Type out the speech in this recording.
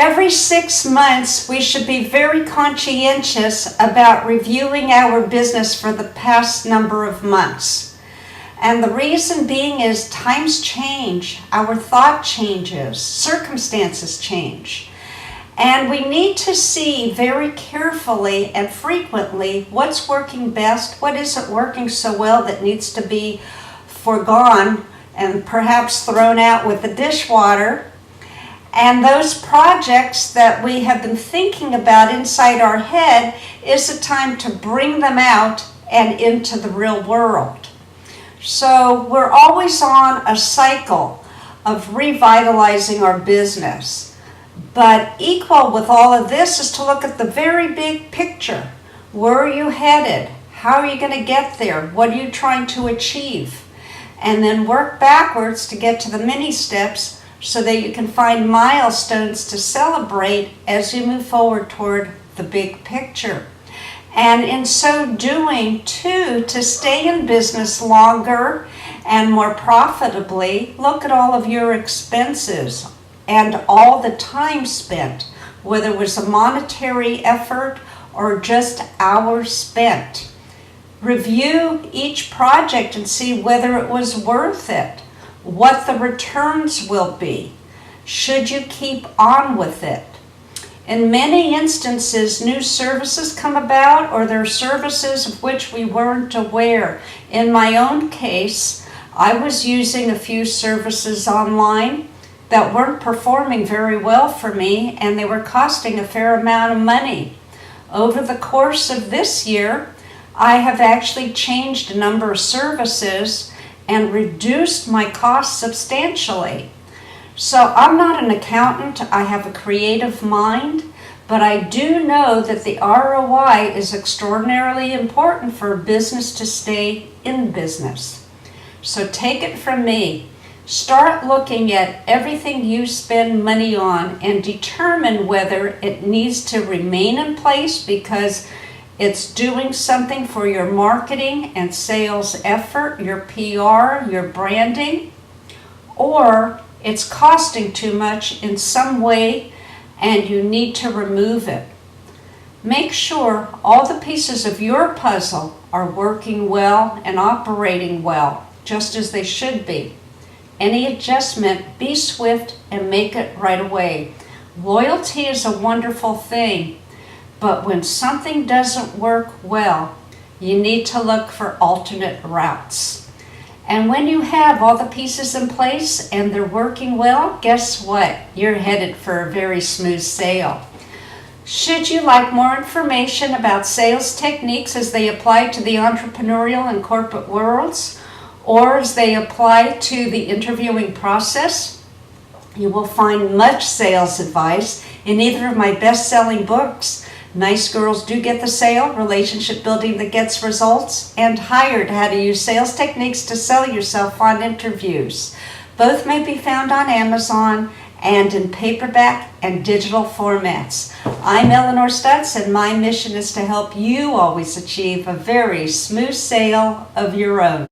Every 6 months, we should be very conscientious about reviewing our business for the past number of months. And the reason being is times change, our thought changes, circumstances change. And we need to see very carefully and frequently what's working best, what isn't working so well that needs to be foregone and perhaps thrown out with the dishwater. And those projects that we have been thinking about inside our head, is it time to bring them out and into the real world. So we're always on a cycle of revitalizing our business. But equal with all of this is to look at the very big picture. Where are you headed? How are you going to get there? What are you trying to achieve? And then work backwards to get to the mini steps so that you can find milestones to celebrate as you move forward toward the big picture. And in so doing, too, to stay in business longer and more profitably, look at all of your expenses and all the time spent, whether it was a monetary effort or just hours spent. Review each project and see whether it was worth it, what the returns will be. Should you keep on with it? In many instances, new services come about, or there are services of which we weren't aware. In my own case, I was using a few services online that weren't performing very well for me, and they were costing a fair amount of money. Over the course of this year, I have actually changed a number of services and reduced my costs substantially. So I'm not an accountant, I have a creative mind, but I do know that the ROI is extraordinarily important for a business to stay in business. So take it from me, start looking at everything you spend money on and determine whether it needs to remain in place because it's doing something for your marketing and sales effort, your PR, your branding, or it's costing too much in some way and you need to remove it. Make sure all the pieces of your puzzle are working well and operating well, just as they should be. Any adjustment, be swift and make it right away. Loyalty is a wonderful thing. But when something doesn't work well, you need to look for alternate routes. And when you have all the pieces in place and they're working well, guess what? You're headed for a very smooth sale. Should you like more information about sales techniques as they apply to the entrepreneurial and corporate worlds, or as they apply to the interviewing process, you will find much sales advice in either of my best-selling books, Nice Girls Do Get the Sale, Relationship Building That Gets Results, and Hired, How to Use Sales Techniques to Sell Yourself on Interviews. Both may be found on Amazon and in paperback and digital formats. I'm Elinor Stutz, and my mission is to help you always achieve a very smooth sale of your own.